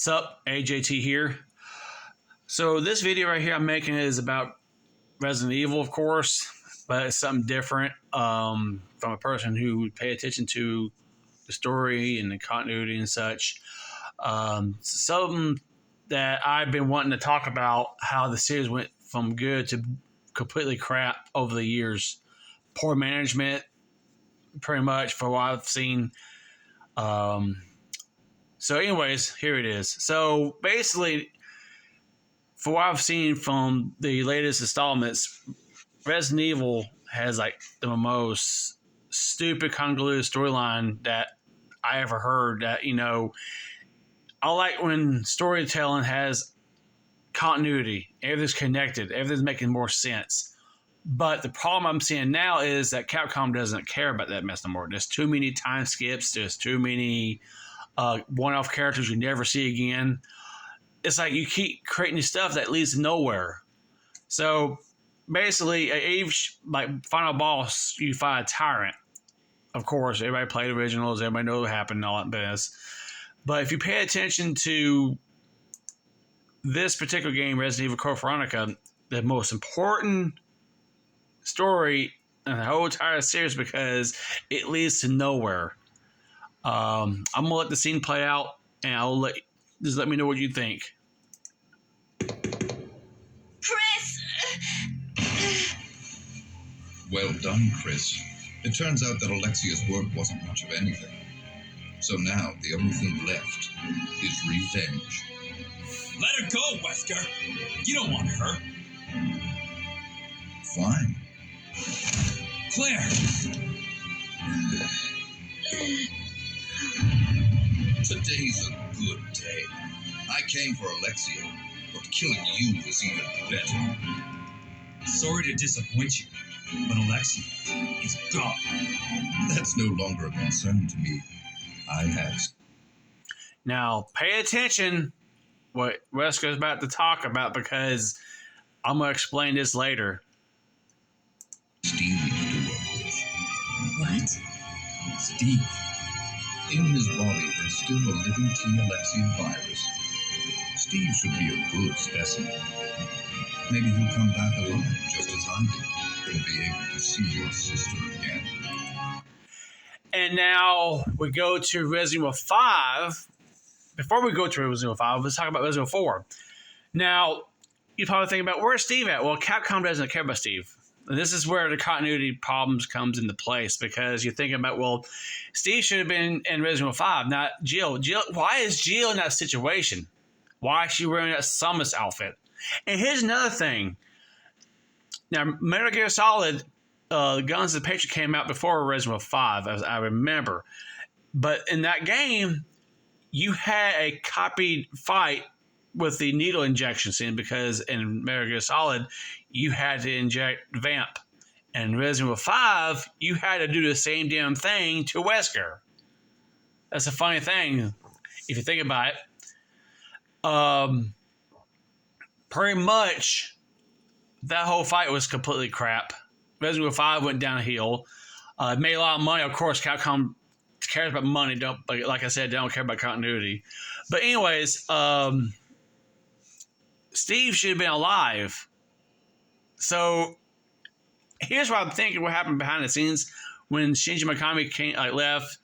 Sup, AJT here. So this video right here I'm making is about Resident Evil, of course, but it's something different from a person who would pay attention to the story and the continuity and such. Something that I've been wanting to talk about, how the series went from good to completely crap over the years. Poor management, pretty much, for what I've seen. So anyways, here it is. So basically, for what I've seen from the latest installments, Resident Evil has like the most stupid convoluted storyline that I ever heard. That, you know, I like when storytelling has continuity, everything's connected, everything's making more sense. But the problem I'm seeing now is that Capcom doesn't care about that mess no more. There's too many time skips. There's too many one-off characters you never see again. It's like you keep creating stuff that leads to nowhere. So basically, each like final boss, you fight a tyrant. Of course, everybody played originals. Everybody knows what happened and all that best. But if you pay attention to this particular game, Resident Evil Code Veronica, the most important story in the whole entire series, because it leads to nowhere. I'm gonna let the scene play out, and just let me know what you think. Chris! Well done, Chris. It turns out that Alexia's work wasn't much of anything. So now the only thing left is revenge. Let her go, Wesker. You don't want her. Fine. Claire! Today's a good day. I came for Alexia, but killing you is even better. Sorry to disappoint you, but Alexia is gone. That's no longer a concern to me. I have... Now, pay attention what Wesker's about to talk about, because I'm going to explain this later. Steve to work with. What? Steve? In his body, there's still a living T. Alexian virus. Steve should be a good specimen. Maybe he'll come back alive, just as I did, and be able to see your sister again. And now we go to Resident Evil 5. Before we go to Resident Evil 5, let's talk about Resident Evil 4. Now, you probably think about, where's Steve at? Well, Capcom doesn't care about Steve. And this is where the continuity problems comes into place, because you're thinking about, well, Steve should have been in Resident Evil 5, not Jill. Why is Jill in that situation? Why is she wearing that Samus outfit? And here's another thing. Now, Metal Gear Solid, Guns of the Patriot came out before Resident Evil 5, as I remember. But in that game, you had a copied fight with the needle injection scene, because in Metal Gear Solid, you had to inject Vamp. And in Resident Evil 5, you had to do the same damn thing to Wesker. That's a funny thing, if you think about it. Pretty much, that whole fight was completely crap. Resident Evil 5 went downhill. It made a lot of money. Of course, Capcom cares about money. Like I said, they don't care about continuity. But anyways, Steve should have been alive. So here's what I'm thinking: what happened behind the scenes when Shinji Mikami left.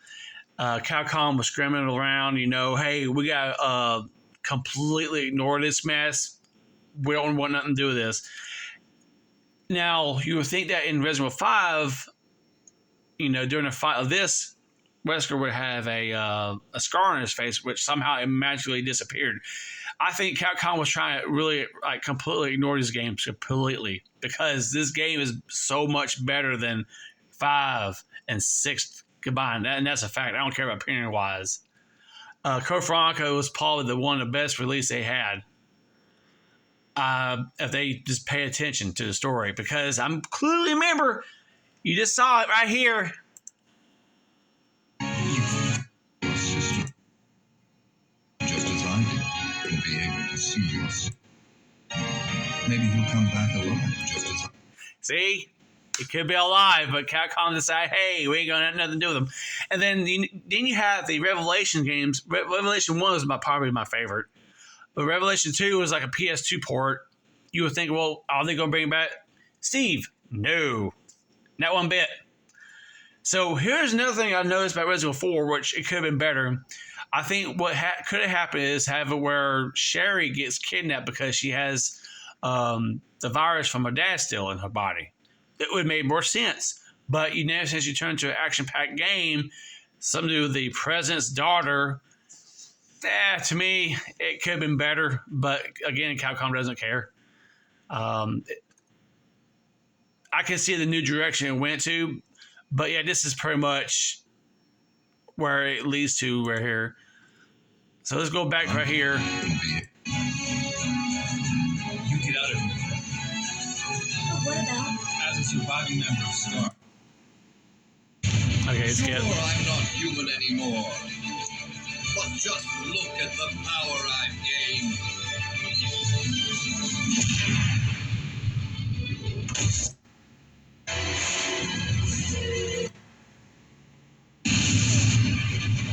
Capcom was screaming around, you know, hey, we got completely ignore this mess. We don't want nothing to do with this. Now, you would think that in Resident Evil 5, you know, during a fight of this, Wesker would have a scar on his face, which somehow it magically disappeared. I think Capcom was trying to really completely ignore these games completely, because this game is so much better than 5 and 6 combined. And that's a fact. I don't care about opinion-wise. Code Veronica was probably the one of the best release they had. If they just pay attention to the story, because I'm clearly remember, you just saw it right here. Your sister, just as I did, and be able to see yours. Maybe he'll come back alive, just as I... See? It could be alive, but Capcom decided, hey, we ain't gonna have nothing to do with them. And then you have the Revelation games. Revelation 1 was probably my favorite. But Revelation 2 was like a PS2 port. You would think, well, are they going to bring back Steve? No. Not one bit. So here's another thing I noticed about Resident Evil 4, which it could have been better. I think what could have happened is have it where Sherry gets kidnapped because she has the virus from her dad still in her body. It would have made more sense. But since you turn into an action-packed game, something to do with the president's daughter, to me, it could have been better. But again, Capcom doesn't care. I can see the new direction it went to. But yeah, this is pretty much where it leads to right here. So let's go back right here. You get out of here. But what about? As a surviving member of SCAR. Okay, it's Sure, good. I'm not human anymore. But just look at the power I've gained.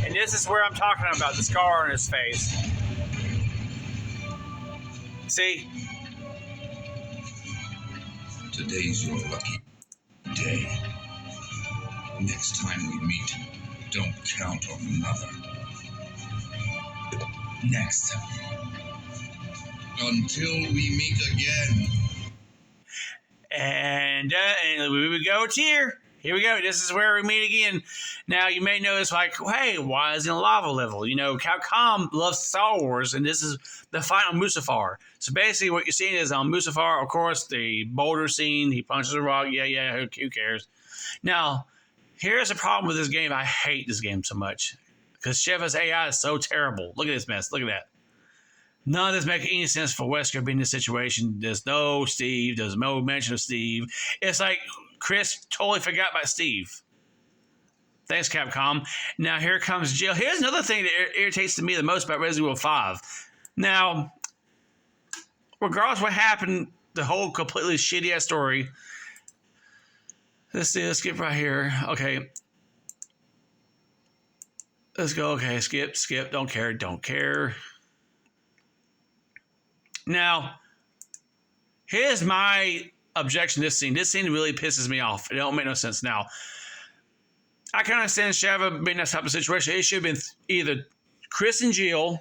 And this is where I'm talking about the scar on his face. See? Today's your lucky day. Next time we meet, don't count on another. Next time. Until we meet again. And we would go here. Here we go. This is where we meet again. Now, you may notice, like, hey, why is it a lava level? You know, Capcom loves Star Wars, and this is the fight on Mustafar. So basically, what you're seeing is on Mustafar, of course, the boulder scene. He punches a rock. Yeah, who cares? Now, here's the problem with this game. I hate this game so much because Sheva's AI is so terrible. Look at this mess. Look at that. None of this makes any sense for Wesker being in this situation. There's no Steve. There's no mention of Steve. It's like Chris totally forgot about Steve. Thanks, Capcom. Now, here comes Jill. Here's another thing that irritates me the most about Resident Evil 5. Now, regardless of what happened, the whole completely shitty-ass story. Let's see. Let's skip right here. Okay. Let's go. Okay, skip. Don't care. Now, here's my objection to this scene. This scene really pisses me off. It don't make no sense now. I can understand Sheva being in that type of situation. It should have been either Chris and Jill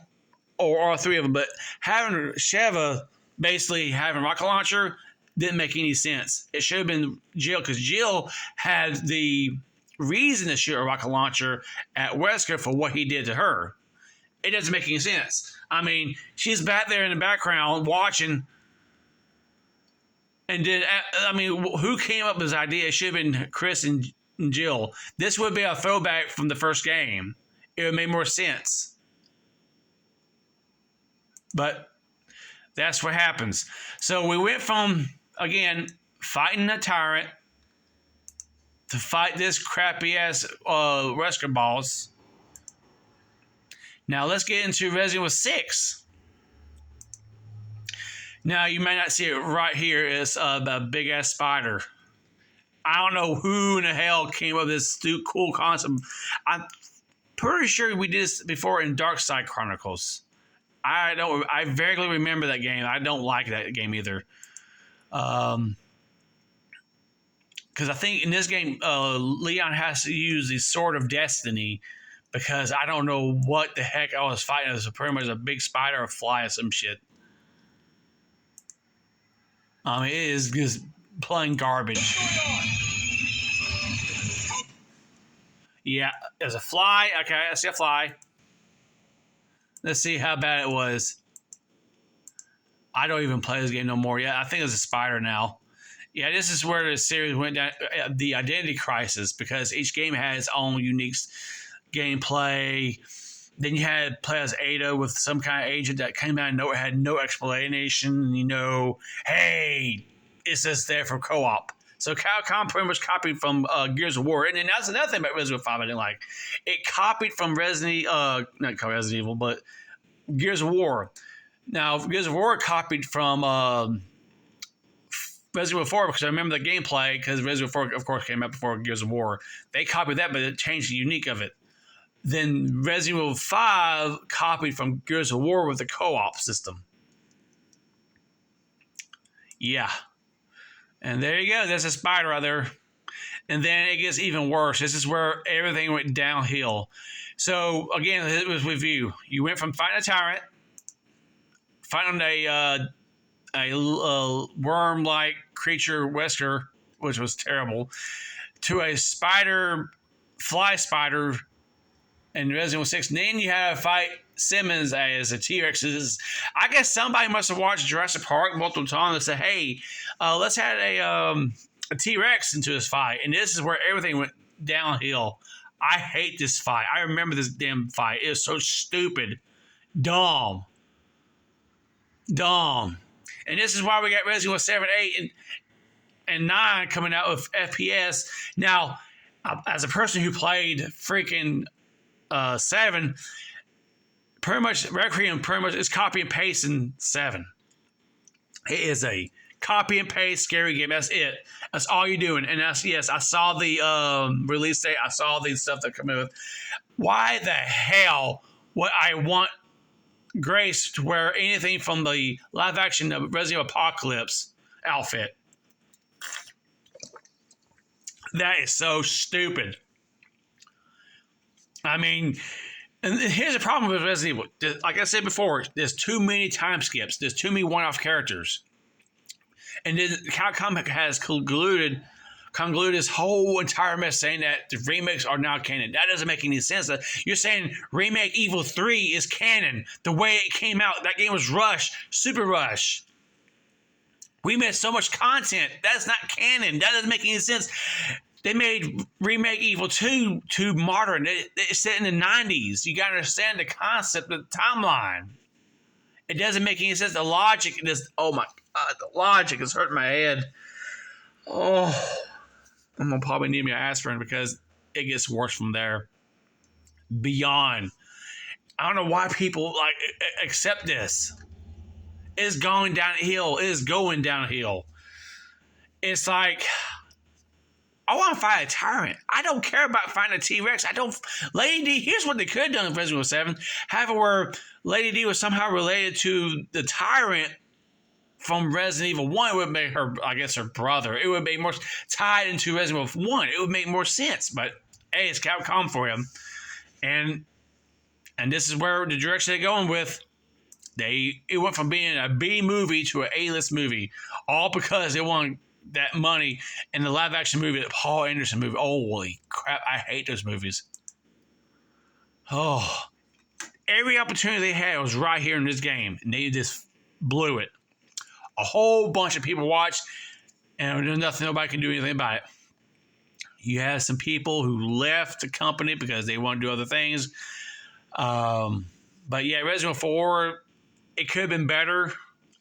or all three of them. But having Sheva basically having a rocket launcher didn't make any sense. It should have been Jill because Jill had the reason to shoot a rocket launcher at Wesker for what he did to her. It doesn't make any sense. I mean, she's back there in the background watching. And then, I mean, who came up with this idea? It should have been Chris and Jill. This would be a throwback from the first game. It would make more sense. But that's what happens. So we went from, again, fighting a tyrant to fight this crappy-ass Wesker boss. Now, let's get into Resident Evil 6. Now, you may not see it right here. It's a big-ass spider. I don't know who in the hell came up with this cool concept. I'm pretty sure we did this before in Dark Side Chronicles. I vaguely remember that game. I don't like that game either. Because I think in this game, Leon has to use the Sword of Destiny because I don't know what the heck I was fighting. It was pretty much a big spider or fly or some shit. It is just plain garbage. Yeah, there's a fly. Okay, I see a fly. Let's see how bad it was. I don't even play this game no more. Yeah, I think it's a spider now. Yeah, this is where the series went down. The identity crisis, because each game had its own unique gameplay. Then you had play as Ada with some kind of agent that came out of nowhere, had no explanation. You know, hey, it's just there for co-op. So Capcom pretty much copied from Gears of War. And then that's another thing about Resident Evil 5 I didn't like. It copied from not Resident Evil, but Gears of War. Now, Gears of War copied from Resident Evil 4 because I remember the gameplay because Resident Evil 4, of course, came out before Gears of War. They copied that, but it changed the unique of it. Then Resident Evil 5 copied from Gears of War with the co-op system. Yeah. And there you go. There's a spider right there. And then it gets even worse. This is where everything went downhill. So, again, it was with you. You went from fighting a tyrant, fighting a worm-like creature, Wesker, which was terrible, to a fly spider in Resident Evil 6. And then you had to fight Simmons as a T-Rex. I guess somebody must have watched Jurassic Park multiple times and said, hey, let's add a T-Rex into this fight. And this is where everything went downhill. I hate this fight. I remember this damn fight. It was so stupid. Dumb. And this is why we got Resident Evil 7, 8, and 9 coming out with FPS. Now, as a person who played freaking 7, pretty much Requiem is copy and paste in 7. It is a copy and paste scary game. That's it. That's all you're doing. And I saw the release date. I saw the stuff that come in with. Why the hell would I want Grace to wear anything from the live action Resident Evil Apocalypse outfit? That is so stupid. I mean, and here's the problem with Resident Evil. Like I said before, there's too many time skips. There's too many one-off characters. And then Capcom has convoluted this whole entire mess saying that the remakes are now canon. That doesn't make any sense. You're saying Remake Evil 3 is canon. The way it came out, that game was rushed, super rushed. We made so much content. That's not canon. That doesn't make any sense. They made Remake Evil 2 too modern. It's set in the 90s. You got to understand the concept of the timeline. It doesn't make any sense. The logic is, oh my God, the logic is hurting my head. Oh, I'm going to probably need me an aspirin because it gets worse from there. Beyond. I don't know why people accept this. It's going downhill. It is going downhill. It's like, I want to fight a tyrant. I don't care about fighting a T-Rex. Lady D, here's what they could have done in Resident Evil 7. Have it where Lady D was somehow related to the tyrant from Resident Evil 1. It would make her, I guess, her brother. It would make more tied into Resident Evil 1. It would make more sense. But, hey, it's Capcom for him. And this is where the direction they're going with. It went from being a B movie to an A-list movie. All because they wanted that money in the live action movie, the Paul Anderson movie. Holy crap, I hate those movies. Oh, every opportunity they had was right here in this game, and they just blew it. A whole bunch of people watched, and there's nobody can do anything about it. You have some people who left the company because they want to do other things. But yeah, Resident Evil 4, it could have been better.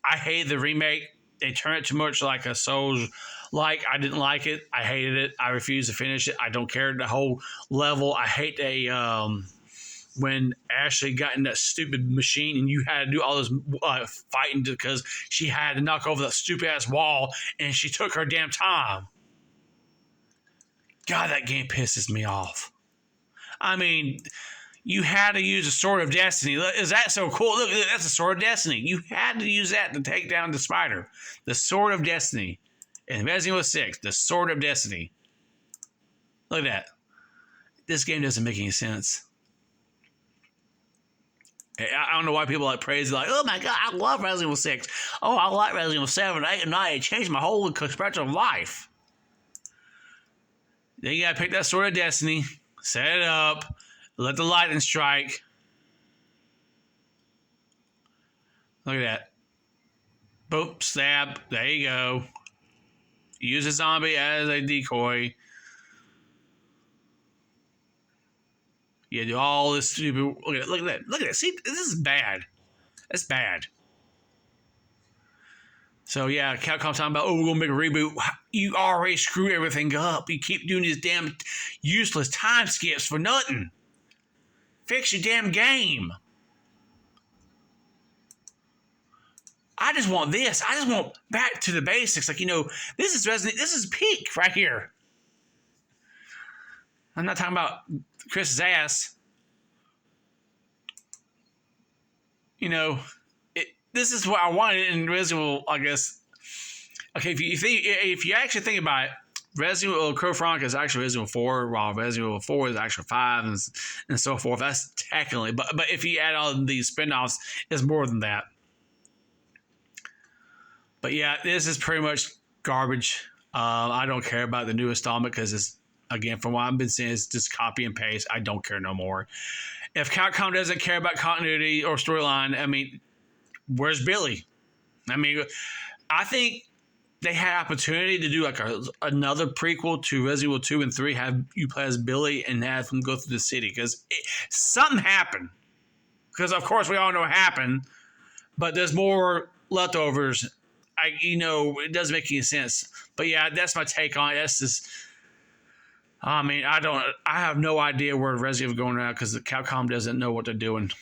I hated the remake. They turned it too much like a Souls-like. I didn't like it. I hated it. I refused to finish it. I don't care the whole level. I hate when Ashley got in that stupid machine and you had to do all this fighting because she had to knock over that stupid-ass wall and she took her damn time. God, that game pisses me off. I mean, you had to use a Sword of Destiny. Is that so cool? Look, that's a Sword of Destiny. You had to use that to take down the spider. The Sword of Destiny. In Resident Evil 6, the Sword of Destiny. Look at that. This game doesn't make any sense. I don't know why people praise it oh my God, I love Resident Evil 6. Oh, I like Resident Evil 7, 8, and 9. It changed my whole perspective of life. Then you gotta pick that Sword of Destiny, set it up, let the lightning strike. Look at that. Boom, stab. There you go. Use a zombie as a decoy. You do all this stupid. Look at that. Look at that. See, this is bad. That's bad. So yeah, Capcom's talking about, we're gonna make a reboot. You already screwed everything up. You keep doing these damn useless time skips for nothing. Fix your damn game. I just want this. I just want back to the basics. Like, this is Resident. This is peak right here. I'm not talking about Chris's ass. This is what I wanted in Resident Evil, I guess. Okay, if you actually think about it, Resident Evil Code Veronica is actually Resident Evil 4, while Resident Evil 4 is actually 5, and so forth. That's technically, but if you add all these spin-offs, it's more than that. But yeah, this is pretty much garbage. I don't care about the new installment because it's, again, from what I've been seeing, it's just copy and paste. I don't care no more. If Capcom doesn't care about continuity or storyline, I mean, where's Billy? I mean, I think they had opportunity to do like another prequel to Resident Evil 2 and 3, have you play as Billy and have him go through the city, because something happened. Because, of course, we all know what happened, but there's more leftovers. It doesn't make any sense. But yeah, that's my take on it. That's just, I mean, I have no idea where Resident Evil is going now because the Capcom doesn't know what they're doing.